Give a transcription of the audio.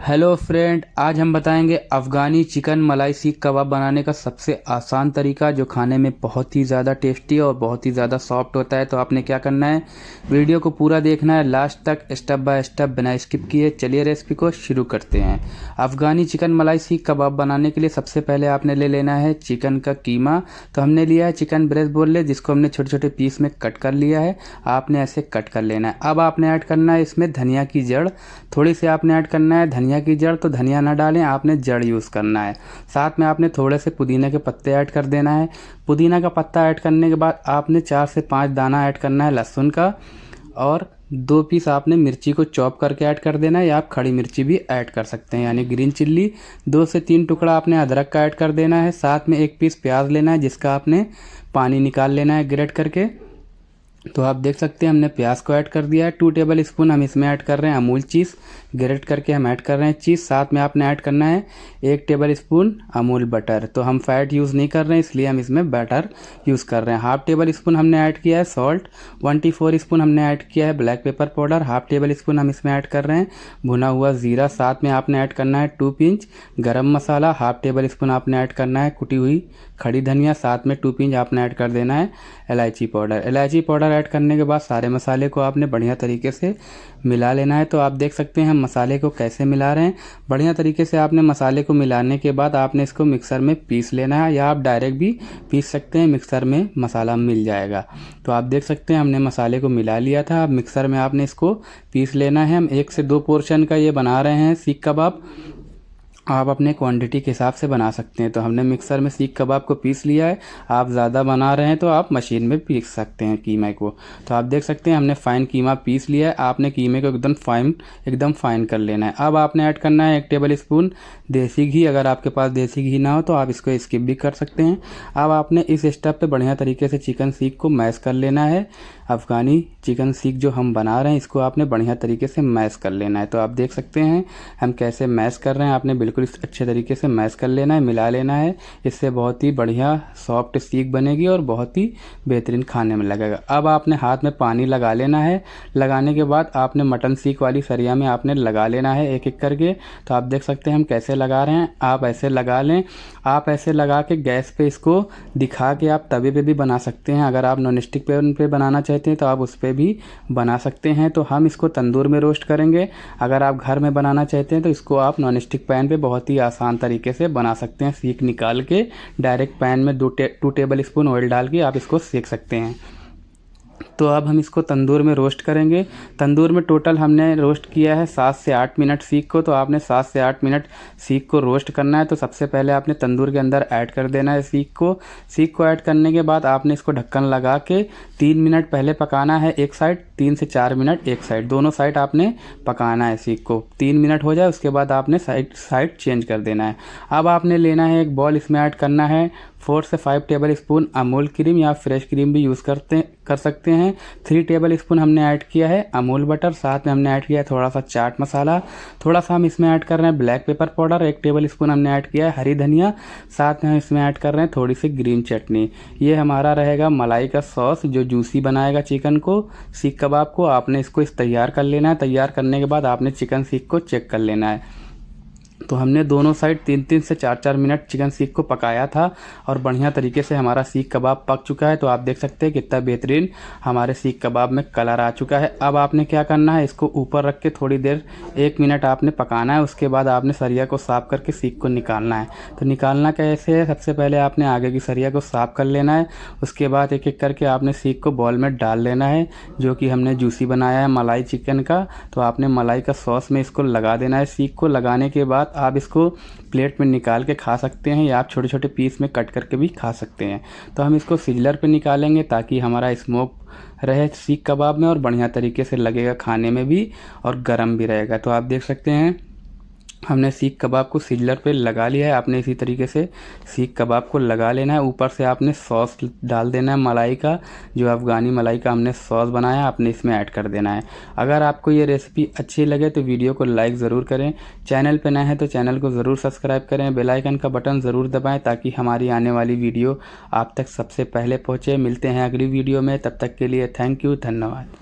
Hello friend, आज हम बताएंगे अफ़गानी चिकन मलाई सीख कबाब बनाने का सबसे आसान तरीका जो खाने में बहुत ही ज़्यादा टेस्टी और बहुत ही ज़्यादा सॉफ्ट होता है। तो आपने क्या करना है, वीडियो को पूरा देखना है लास्ट तक, स्टेप बाय स्टेप बिना स्किप किए। चलिए रेसिपी को शुरू करते हैं। अफ़गानी चिकन मलाई सीख कबाब बनाने के लिए सबसे पहले आपने ले लेना है चिकन का कीमा। तो हमने लिया है चिकन ब्रेस्ट बोनलेस, जिसको हमने छोटे छोटे पीस में कट कर लिया है। आपने ऐसे कट कर लेना है। अब आपने ऐड करना है इसमें धनिया की जड़, थोड़ी सी आपने ऐड करना है धनिया की जड़। तो धनिया ना डालें, आपने जड़ यूज़ करना है। साथ में आपने थोड़े से पुदीना के पत्ते ऐड कर देना है। पुदीना का पत्ता ऐड करने के बाद आपने 4 से 5 दाना ऐड करना है लहसुन का, और 2 पीस आपने मिर्ची को चॉप करके ऐड कर देना है, या आप खड़ी मिर्ची भी ऐड कर सकते हैं यानी ग्रीन चिल्ली। 2 से 3 टुकड़ा आपने अदरक का ऐड कर देना है। साथ में 1 पीस प्याज लेना है, जिसका आपने पानी निकाल लेना है ग्रेट करके। तो आप देख सकते हैं हमने प्याज को ऐड कर दिया है। 2 टेबल स्पून हम इसमें ऐड कर रहे हैं अमूल चीज़, ग्रेट करके हम ऐड कर रहे हैं चीज़। साथ में आपने ऐड करना है 1 टेबल स्पून अमूल बटर। तो हम फैट यूज़ नहीं कर रहे हैं, इसलिए हम इसमें बटर यूज़ कर रहे हैं। 1/2 टेबल स्पून हमने ऐड किया है सॉल्ट। 1/4 स्पून हमने ऐड किया है black pepper powder. 1/2 table spoon हम इसमें ऐड कर रहे हैं भुना हुआ ज़ीरा। साथ में आपने ऐड करना है 2 पिंच गरम मसाला। 1/2 टेबल स्पून आपने ऐड करना है कुटी हुई खड़ी धनिया। साथ में 2 पिंच आपने ऐड कर देना है इलायची पाउडर। इलायची पाउडर ऐड करने के बाद सारे मसाले को आपने बढ़िया तरीके से मिला लेना है। तो आप देख सकते हैं हम मसाले को कैसे मिला रहे हैं। बढ़िया तरीके से आपने मसाले को मिलाने के बाद आपने इसको मिक्सर में पीस लेना है, या आप डायरेक्ट भी पीस सकते हैं, मिक्सर में मसाला मिल जाएगा। तो आप देख सकते हैं हमने मसाले को मिला लिया था। अब मिक्सर में आपने इसको पीस लेना है। हम 1 से 2 पोर्शन का ये बना रहे हैं सीख कबाब, आप अपने क्वांटिटी के हिसाब से बना सकते हैं। तो हमने मिक्सर में सीख कबाब को पीस लिया है। आप ज़्यादा बना रहे हैं तो आप मशीन में पीस सकते हैं कीमे को। तो आप देख सकते हैं हमने फ़ाइन कीमा पीस लिया है। आपने कीमे को एकदम फाइन कर लेना है। अब आपने ऐड करना है 1 टेबल स्पून देसी घी। अगर आपके पास देसी घी ना हो तो आप इसको स्किप भी कर सकते हैं। अब आपने इस स्टेप पे बढ़िया तरीके से चिकन सीख को मैश कर लेना है। अफ़गानी चिकन सीख जो हम बना रहे हैं इसको आपने बढ़िया तरीके से मैश कर लेना है। तो आप देख सकते हैं हम कैसे मैश कर रहे हैं। आपने बिल्कुल अच्छे तरीके से मैश कर लेना है, मिला लेना है। इससे बहुत ही बढ़िया सॉफ्ट सीख बनेगी और बहुत ही बेहतरीन खाने में लगेगा। अब आपने हाथ में पानी लगा लेना है। लगाने के बाद आपने मटन सीख वाली सरिया में आपने लगा लेना है एक एक करके। तो आप देख सकते हैं हम कैसे लगा रहे हैं। आप ऐसे लगा लें। आप ऐसे लगा के गैस पे इसको दिखा के आप तवे पे भी बना सकते हैं। अगर आप नॉन स्टिक पैन पे बनाना चाहते हैं तो आप उस पर भी बना सकते हैं। तो हम इसको तंदूर में रोस्ट करेंगे। अगर आप घर में बनाना चाहते हैं तो इसको आप नॉन स्टिक पैन पे बहुत ही आसान तरीके से बना सकते हैं। सीख निकाल के डायरेक्ट पैन में 2 टेबल स्पून ऑयल डाल के आप इसको सेक सकते हैं। तो अब हम इसको तंदूर में रोस्ट करेंगे। तंदूर में टोटल हमने रोस्ट किया है 7 से 8 मिनट सीख को। तो आपने 7 से 8 मिनट सीख को रोस्ट करना है। तो सबसे पहले आपने तंदूर के अंदर ऐड कर देना है सीख को। सीख को ऐड करने के बाद आपने इसको ढक्कन लगा के 3 मिनट पहले पकाना है एक साइड, 3 से 4 मिनट एक साइड, दोनों साइड आपने पकाना है सीख को। 3 मिनट हो जाए उसके बाद आपने साइड चेंज कर देना है। अब आपने लेना है एक बॉल, इसमें ऐड करना है 4 से 5 टेबल स्पून अमूल क्रीम, या फ्रेश क्रीम भी यूज़ कर सकते हैं। 3 टेबल स्पून हमने ऐड किया है अमूल बटर। साथ में हमने ऐड किया है थोड़ा सा चाट मसाला। थोड़ा सा हम इसमें ऐड कर रहे हैं black pepper powder. 1 table spoon हमने ऐड किया है हरी धनिया। साथ में हम इसमें ऐड कर रहे हैं थोड़ी सी ग्रीन चटनी। ये हमारा रहेगा मलाई का सॉस जो जूसी बनाएगा चिकन को, सीख कबाब को। आपने इसको तैयार कर लेना है। तैयार करने के बाद आपने चिकन सीख को चेक कर लेना है। तो हमने दोनों साइड 3-3 से 4-4 मिनट चिकन सीख को पकाया था और बढ़िया तरीके से हमारा सीख कबाब पक चुका है। तो आप देख सकते हैं कितना बेहतरीन हमारे सीख कबाब में कलर आ चुका है। अब आपने क्या करना है, इसको ऊपर रख के थोड़ी देर 1 मिनट आपने पकाना है। उसके बाद आपने सरिया को साफ़ करके सीख को निकालना है। तो निकालना कैसे है, सबसे पहले आपने आगे की सरिया को साफ़ कर लेना है। उसके बाद एक एक करके आपने सीख को बॉल में डाल लेना है, जो कि हमने जूसी बनाया है मलाई चिकन का। तो आपने मलाई का सॉस में इसको लगा देना है। सीख को लगाने के बाद आप इसको प्लेट में निकाल के खा सकते हैं, या आप छोटे छोटे पीस में कट करके भी खा सकते हैं। तो हम इसको सिजलर पे निकालेंगे ताकि हमारा स्मोक रहे सीख कबाब में और बढ़िया तरीके से लगेगा खाने में भी, और गर्म भी रहेगा। तो आप देख सकते हैं हमने सीख कबाब को सिजलर पे लगा लिया है। आपने इसी तरीके से सीख कबाब को लगा लेना है। ऊपर से आपने सॉस डाल देना है मलाई का, जो अफ़गानी मलाई का हमने सॉस बनाया आपने इसमें ऐड कर देना है। अगर आपको ये रेसिपी अच्छी लगे तो वीडियो को लाइक ज़रूर करें। चैनल पे नए हैं तो चैनल को ज़रूर सब्सक्राइब करें। बेल आइकन का बटन ज़रूर दबाएँ ताकि हमारी आने वाली वीडियो आप तक सबसे पहले पहुँचे। मिलते हैं अगली वीडियो में, तब तक के लिए थैंक यू, धन्यवाद।